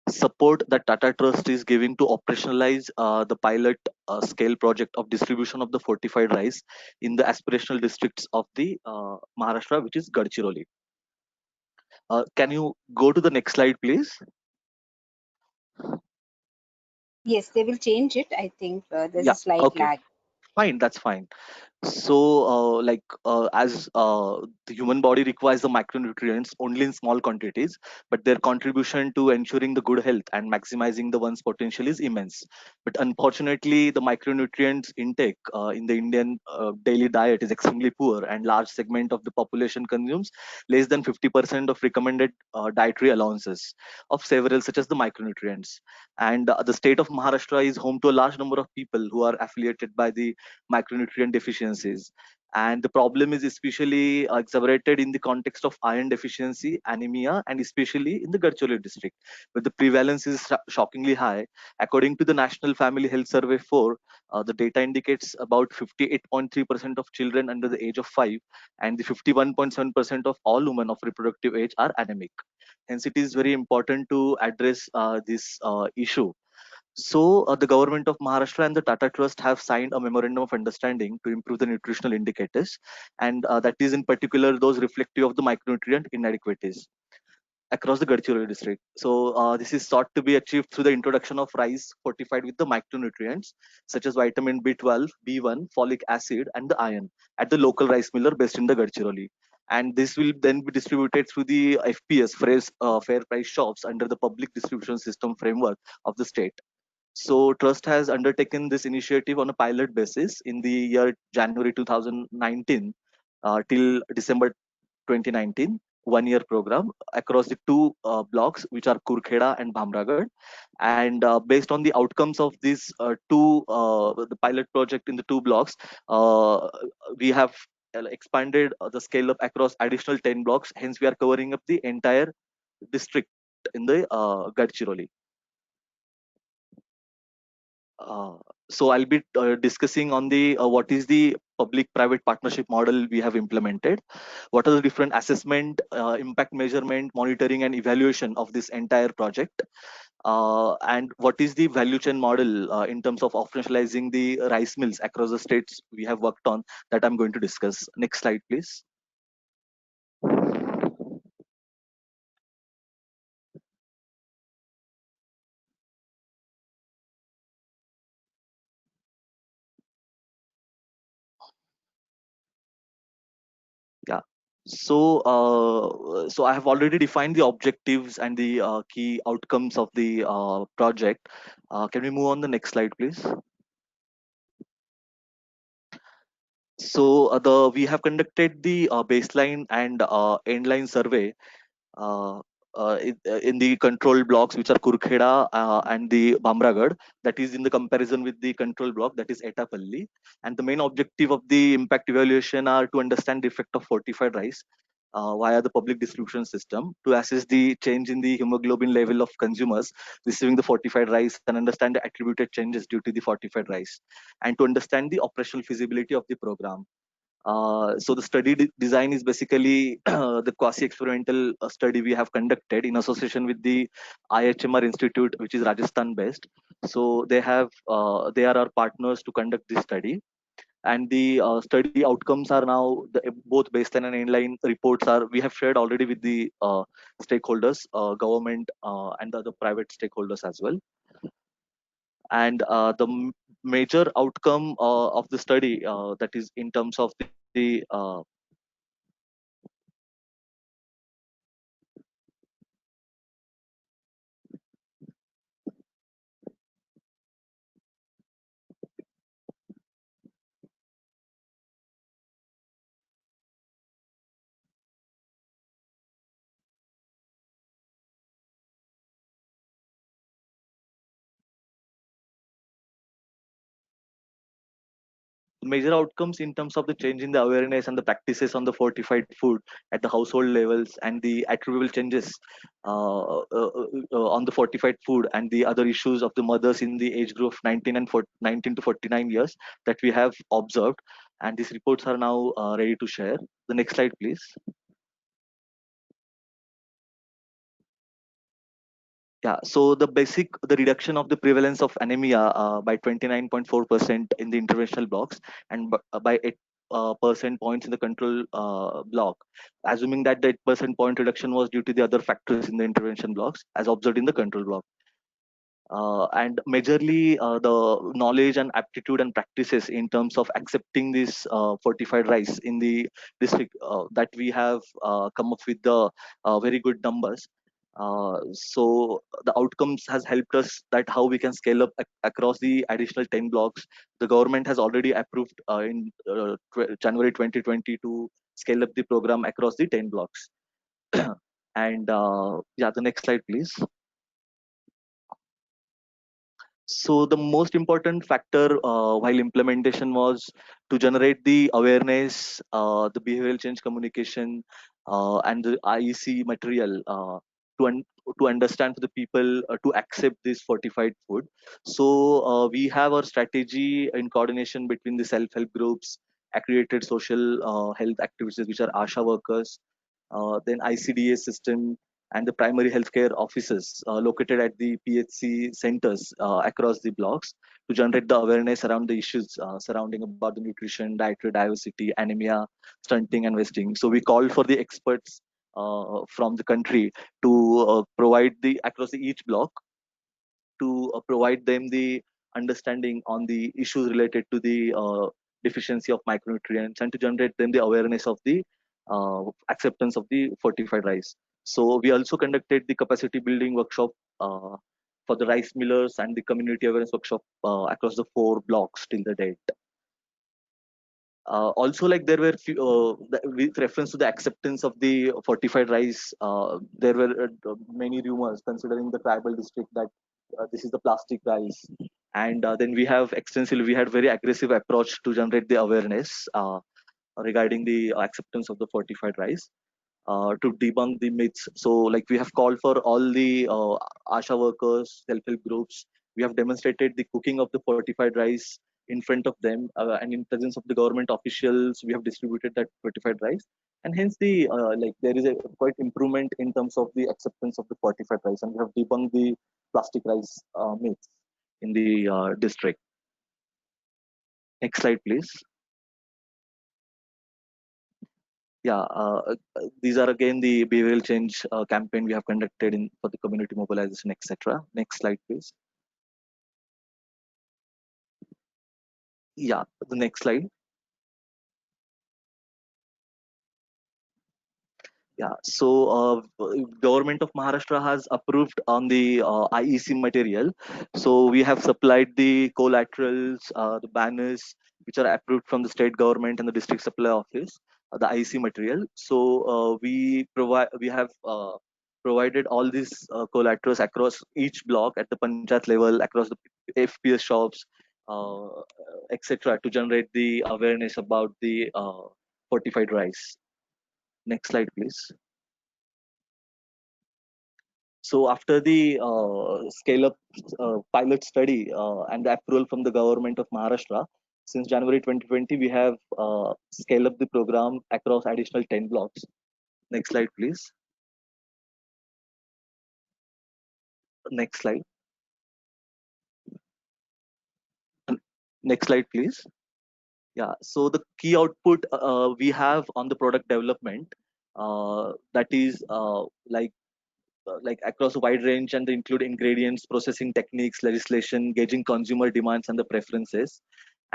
G: support that Tata Trust is giving to operationalize the pilot scale project of distribution of the fortified rice in the aspirational districts of the Maharashtra, which is Gadchiroli. Can you go to the next slide, please?
A: Yes, they will change it. I think there's
G: Yeah,
A: a slight
G: okay,
A: lag.
G: fine, that's fine. So, as the human body requires the micronutrients only in small quantities, but their contribution to ensuring the good health and maximizing the one's potential is immense. But unfortunately, the micronutrients intake in the Indian daily diet is extremely poor, and large segment of the population consumes less than 50% of recommended dietary allowances of several such as the micronutrients. And the state of Maharashtra is home to a large number of people who are affiliated by the micronutrient deficiencies. And the problem is especially exacerbated in the context of iron deficiency, anemia, and especially in the Gadchiroli district, where the prevalence is shockingly high. According to the National Family Health Survey 4, the data indicates about 58.3% of children under the age of 5 and the 51.7% of all women of reproductive age are anemic. Hence, it is very important to address this issue. So, the government of Maharashtra and the Tata Trust have signed a memorandum of understanding to improve the nutritional indicators, and that is in particular those reflective of the micronutrient inadequacies across the Gadchiroli district. So, this is sought to be achieved through the introduction of rice fortified with the micronutrients such as vitamin B12, B1, folic acid, and the iron at the local rice miller based in the Gadchiroli. And this will then be distributed through the FPS, fair price shops, under the public distribution system framework of the state. So Trust has undertaken this initiative on a pilot basis in the year January 2019 till December 2019, 1 year program across the two blocks, which are Kurkheda and Bhamragad. And based on the outcomes of these the pilot project in the two blocks, uh, we have expanded the scale up across additional 10 blocks. Hence, we are covering up the entire district in the Gadchiroli. Uh, so I'll be discussing on the what is the public-private partnership model we have implemented, what are the different assessment, impact measurement, monitoring, and evaluation of this entire project, and what is the value chain model in terms of operationalizing the rice mills across the states we have worked on that I'm going to discuss. Next slide, please. Yeah. So I have already defined the objectives and the key outcomes of the project. Can we move on the next slide, please? So we have conducted the baseline and endline survey uh, in the control blocks, which are Kurkheda and the Bhamragad. That is in the comparison with the control block, that is Etapalli. And the main objective of the impact evaluation are to understand the effect of fortified rice via the public distribution system, to assess the change in the hemoglobin level of consumers receiving the fortified rice and understand the attributed changes due to the fortified rice, and to understand the operational feasibility of the program. So the study design is basically the quasi-experimental study we have conducted in association with the IHMR Institute, which is Rajasthan based. So they are our partners to conduct this study. And the study outcomes are now both baseline and inline reports are we have shared already with the stakeholders, government and the other private stakeholders as well. And the major outcome of the study, that is in terms of the major outcomes in terms of the change in the awareness and the practices on the fortified food at the household levels, and the attributable changes on the fortified food and the other issues of the mothers in the age group of 19 to 49 years that we have observed. And these reports are now ready to share. The next slide, please. Yeah, so the reduction of the prevalence of anemia by 29.4% in the interventional blocks, and by 8% points in the control block, assuming that the 8% point reduction was due to the other factors in the intervention blocks as observed in the control block. And majorly the knowledge and aptitude and practices in terms of accepting this fortified rice in the district, that we have come up with the very good numbers. So the outcomes has helped us that how we can scale up across the additional 10 blocks. The government has already approved in January 2020 to scale up the program across the 10 blocks. And yeah, the next slide, please. So the most important factor while implementation was to generate the awareness, the behavioral change communication, and the IEC material to understand for the people to accept this fortified food. So we have our strategy in coordination between the self-help groups, accredited social health activities, which are ASHA workers, then ICDA system, and the primary healthcare offices located at the PHC centers across the blocks to generate the awareness around the issues surrounding about the nutrition, dietary diversity, anemia, stunting, and wasting. So we called for the experts from the country to provide the across each block to provide them the understanding on the issues related to the deficiency of micronutrients, and to generate them the awareness of the acceptance of the fortified rice. So we also conducted the capacity building workshop for the rice millers and the community awareness workshop across the 4 blocks till the date. Also, like there were few, with reference to the acceptance of the fortified rice, there were many rumors considering the tribal district that this is the plastic rice. And then we have extensively, we had very aggressive approach to generate the awareness regarding the acceptance of the fortified rice to debunk the myths. So like we have called for all the ASHA workers, self-help groups. We have demonstrated the cooking of the fortified rice in front of them, and in presence of the government officials, we have distributed that fortified rice. And hence the like there is a quite improvement in terms of the acceptance of the fortified rice, and we have debunked the plastic rice myths in the district. Next slide, please. Yeah, these are again the behavioral change campaign we have conducted in for the community mobilization, etc. Next slide, please. Yeah, the next slide. Yeah, so government of Maharashtra has approved on the IEC material. So we have supplied the collaterals, the banners, which are approved from the state government and the district supply office, the IEC material. So we have provided all these collaterals across each block at the panchayat level, across the FPS shops, uh, etc., to generate the awareness about the fortified rice. Next slide, please. So after the scale-up pilot study and the approval from the government of Maharashtra, since January 2020, we have scaled up the program across additional 10 blocks. Next slide, please. Next slide. Next slide, please. Yeah, so the key output we have on the product development, that is like across a wide range and they include ingredients, processing techniques, legislation, gauging consumer demands and the preferences.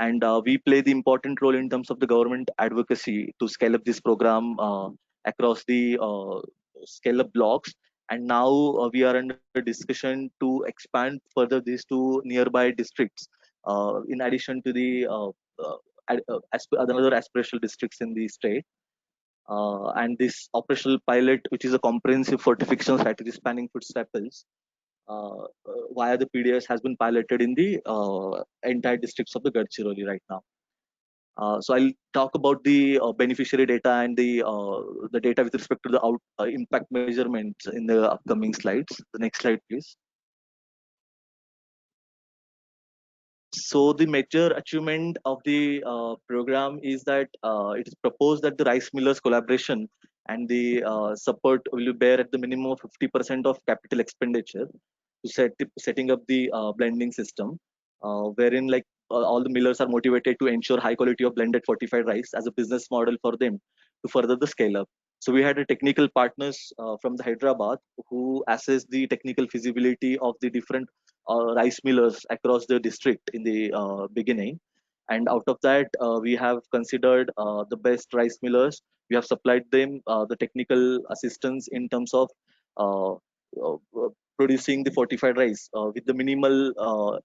G: And we play the important role in terms of the government advocacy to scale up this program across the scale up blocks. And now we are under discussion to expand further these to nearby districts, in addition to the another aspirational districts in the state. And this operational pilot, which is a comprehensive fortification strategy spanning food staples via the PDS, has been piloted in the entire districts of the Gadchiroli right now. So I'll talk about the beneficiary data and the data with respect to the impact measurements in the upcoming slides. The next slide, please. So the major achievement of the program is that it is proposed that the rice millers collaboration and the support will bear at the minimum of 50% of capital expenditure to setting up the blending system, wherein like all the millers are motivated to ensure high quality of blended fortified rice as a business model for them to further the scale up. So we had a technical partners from the Hyderabad who assessed the technical feasibility of the different rice millers across the district in the beginning. And out of that, we have considered the best rice millers. We have supplied them the technical assistance in terms of uh, producing the fortified rice with the minimal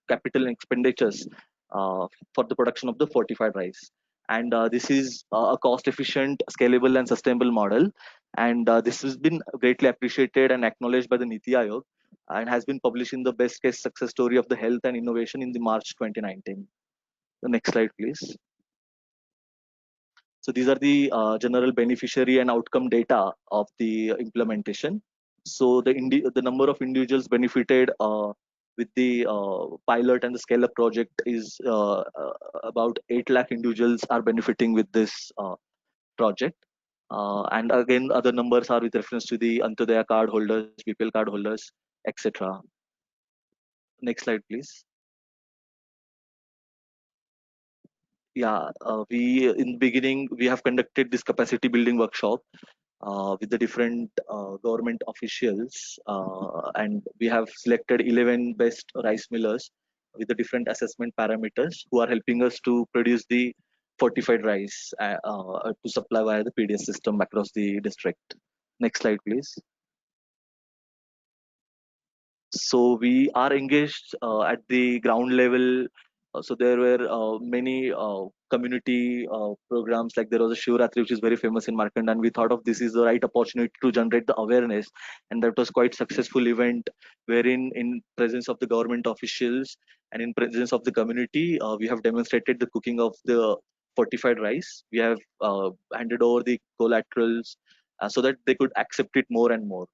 G: capital expenditures for the production of the fortified rice. And this is a cost efficient, scalable, and sustainable model. And this has been greatly appreciated and acknowledged by the Niti Aayog and has been published in the best case success story of the health and innovation in the March 2019. The next slide, please. So these are the general beneficiary and outcome data of the implementation. So the number of individuals benefited with the pilot and the scale up project is about 8 lakh individuals are benefiting with this project. And again, other numbers are with reference to the Antyodaya card holders, BPL card holders, etc. Next slide, please. Yeah, we in the beginning we have conducted this capacity building workshop with the different government officials, and we have selected 11 best rice millers with the different assessment parameters who are helping us to produce the fortified rice to supply via the PDS system across the district. Next slide, please. So we are engaged at the ground level. So there were many community programs, like there was a Shivratri which is very famous in Markand, and we thought of this is the right opportunity to generate the awareness, and that was quite successful event wherein in presence of the government officials and in presence of the community, we have demonstrated the cooking of the fortified rice. We have handed over the collaterals so that they could accept it more and more.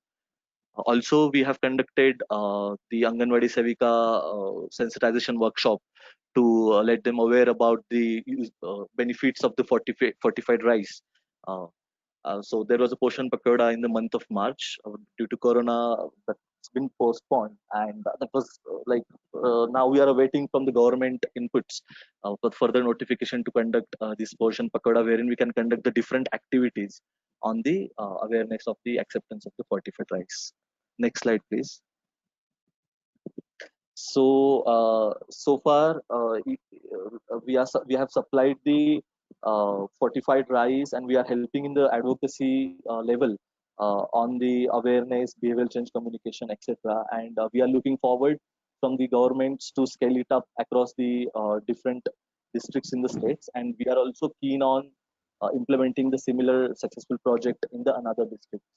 G: Also, we have conducted the Anganwadi Sevika sensitization workshop to let them aware about the benefits of the fortified rice. So there was a Poshan Pakoda in the month of March due to Corona that's been postponed, and that was now we are awaiting from the government inputs for further notification to conduct this Poshan Pakoda, wherein we can conduct the different activities on the awareness of the acceptance of the fortified rice. Next slide, please. So so far we have supplied the fortified rice, and we are helping in the advocacy level on the awareness, behavioral change, communication, etc. And we are looking forward from the governments to scale it up across the different districts in the states, and we are also keen on implementing the similar successful project in the another districts.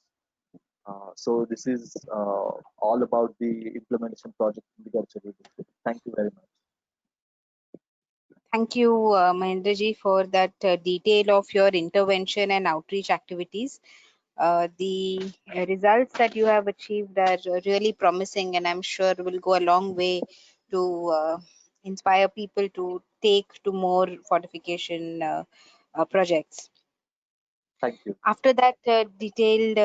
G: So this is all about the implementation project in the Gadchiroli district. Thank you very much.
A: Thank you, Mahendraji, for that detail of your intervention and outreach activities. The results that you have achieved are really promising, and I'm sure will go a long way to inspire people to take to more fortification projects.
G: Thank you.
A: After that detailed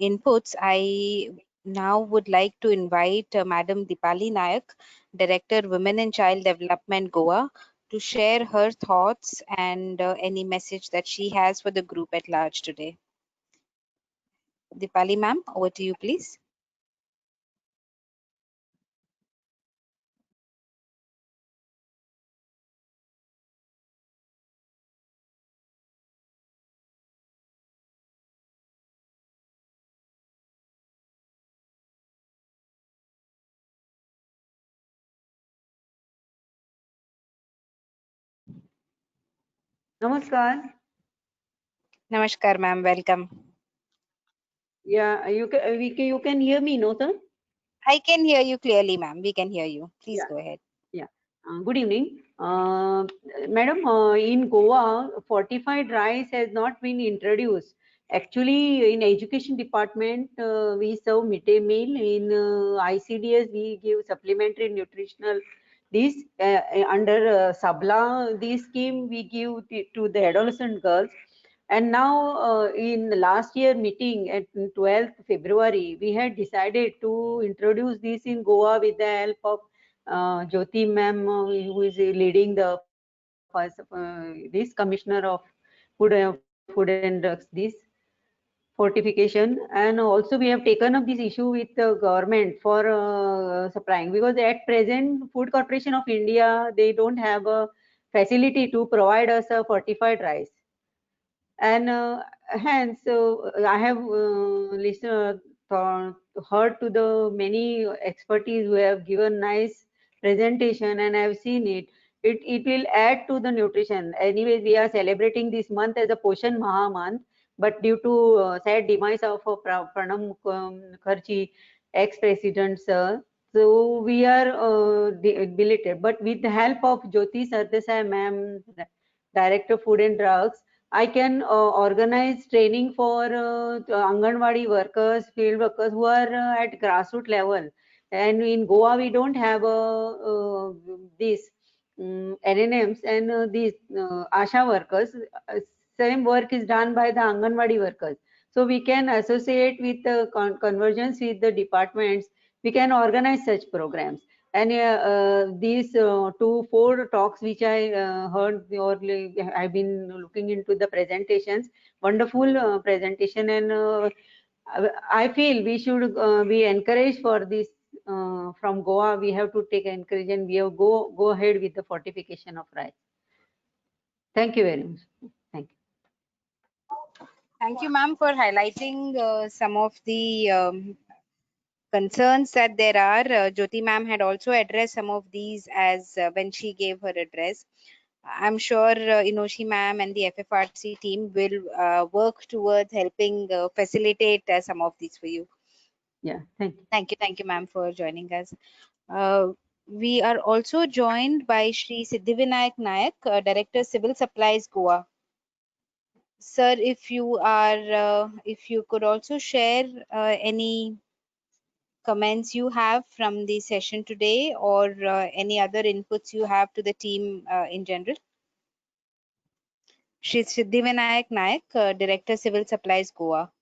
A: inputs, I now would like to invite Madam Dipali Nayak, Director, Women and Child Development, Goa, to share her thoughts and any message that she has for the group at large today. Dipali ma'am, over to you, please.
H: Namaskar.
A: Namaskar, ma'am. Welcome.
H: Yeah, you can hear me, no, sir?
A: I can hear you clearly, ma'am. We can hear you. Please
H: Yeah,
A: go ahead.
H: yeah. Good evening. Madam, in Goa, fortified rice has not been introduced. Actually, in education department, we serve midday meal. In ICDS, we give supplementary nutritional. This under Sabla, this scheme we give to the adolescent girls. And now, in the last year meeting at 12th February, we had decided to introduce this in Goa with the help of Jyoti ma'am, who is leading the first, this commissioner of food and drugs, this fortification. And also we have taken up this issue with the government for supplying, because at present Food Corporation of India, they don't have a facility to provide us a fortified rice. And hence I have listened, heard to the many expertise who have given nice presentation, and I have seen it will add to the nutrition. Anyways, we are celebrating this month as a Poshan Maha month, but due to sad demise of Pranab Mukherjee, ex-president sir, so we are belated. But with the help of Jyoti Sardesai ma'am, Director Food and Drugs, I can organize training for Anganwadi workers, field workers who are at grassroots level. And in Goa, we don't have these NNMs and these ASHA workers. Same work is done by the Anganwadi workers. So we can associate with the convergence with the departments. We can organize such programs. And these 4 talks which I heard, or I've been looking into the presentations, wonderful presentation, and I feel we should be encouraged for this. From Goa, we have to take encourage, and we have go ahead with the fortification of rice. Thank you very much. Thank you.
A: Thank you, ma'am, for highlighting some of the concerns that there are. Jyoti ma'am had also addressed some of these as when she gave her address. I'm sure Inoshi ma'am and the FFRC team will work towards helping facilitate some of these for you.
H: Yeah, thank you.
A: Thank you, ma'am, for joining us. We are also joined by Shri Siddhivinayak Nayak, Director Civil Supplies Goa. Sir, if you could also share any comments you have from the session today, or any other inputs you have to the team in general. Shri Siddhivinayak Nayak, Director Civil Supplies Goa.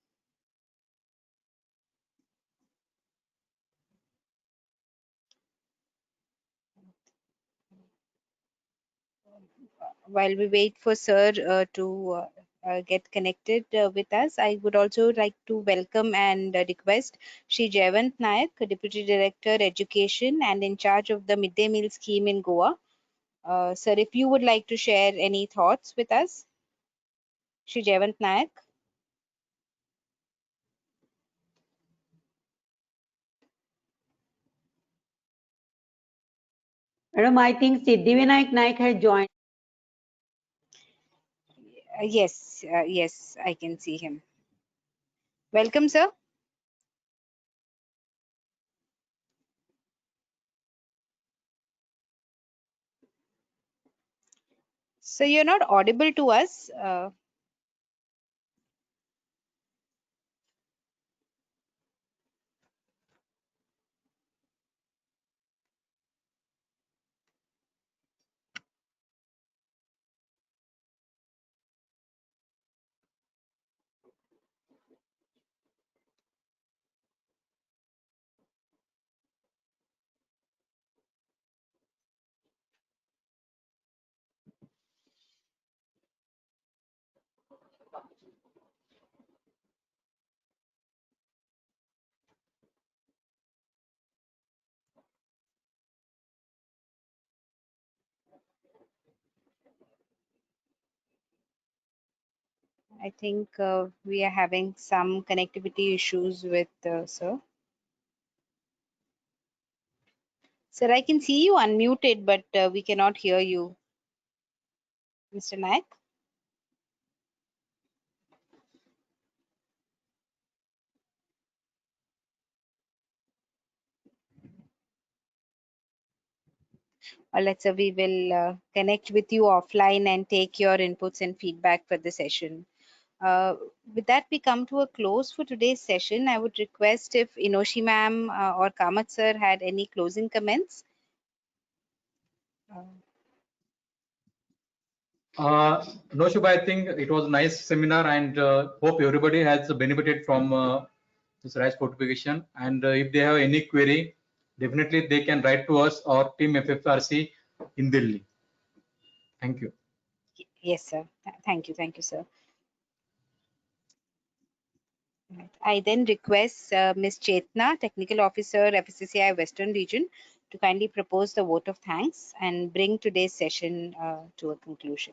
A: While we wait for sir to get connected with us, I would also like to welcome and request Shri Jayant Nayak, Deputy Director Education and in charge of the midday meal scheme in Goa. Sir, if you would like to share any thoughts with us. Shri Jayant Nayak.
H: Madam, I think Siddhivinayak Naik has joined.
A: Yes, yes, I can see him. Welcome, sir. So you're not audible to us. I think we are having some connectivity issues with sir. Sir, I can see you unmuted, but we cannot hear you. Mr. Naik? Let's say we will connect with you offline and take your inputs and feedback for the session. With that, we come to a close for today's session. I would request if Inoshi ma'am or Kamath sir had any closing comments.
E: No, Shubha, I think it was a nice seminar and hope everybody has benefited from this rice fortification. And if they have any query, definitely they can write to us or team FFRC in Delhi. Thank you.
A: Yes, sir. Thank you. Thank you, sir. I then request Ms. Chetna, Technical Officer, FSSAI Western Region, to kindly propose the vote of thanks and bring today's session to a conclusion.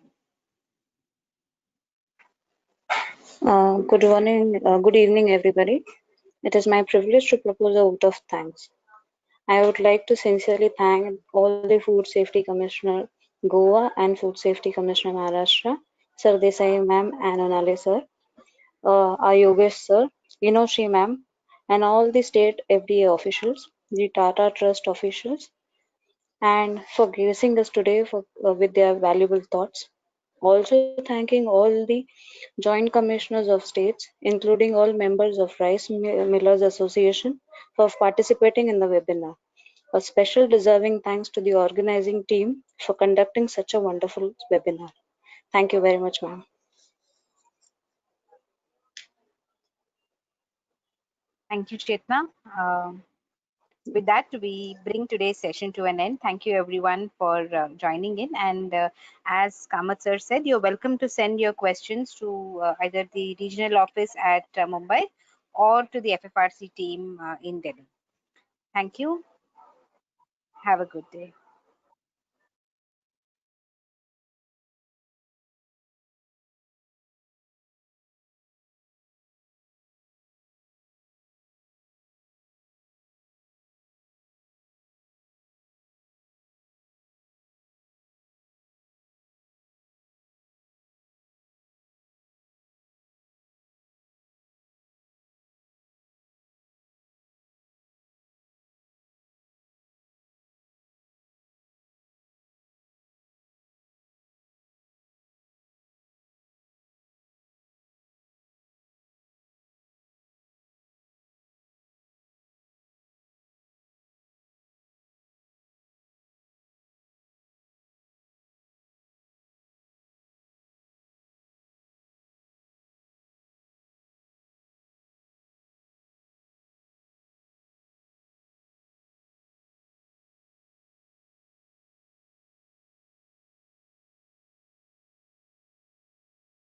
I: Good evening, everybody. It is my privilege to propose a vote of thanks. I would like to sincerely thank all the Food Safety Commissioner Goa and Food Safety Commissioner Maharashtra, Sir Desai ma'am and Anale sir, our Yogesh sir, Inoshi ma'am, and all the state FDA officials, the Tata Trust officials, and for gracing us today with their valuable thoughts. Also thanking all the Joint Commissioners of States, including all members of Rice Millers Association, for participating in the webinar. A special deserving thanks to the organizing team for conducting such a wonderful webinar. Thank you very much, ma'am.
A: Thank you, Chetna. With that, we bring today's session to an end. Thank you, everyone, for joining in. And as Kamath sir said, you're welcome to send your questions to either the regional office at Mumbai or to the FFRC team in Delhi. Thank you. Have a good day.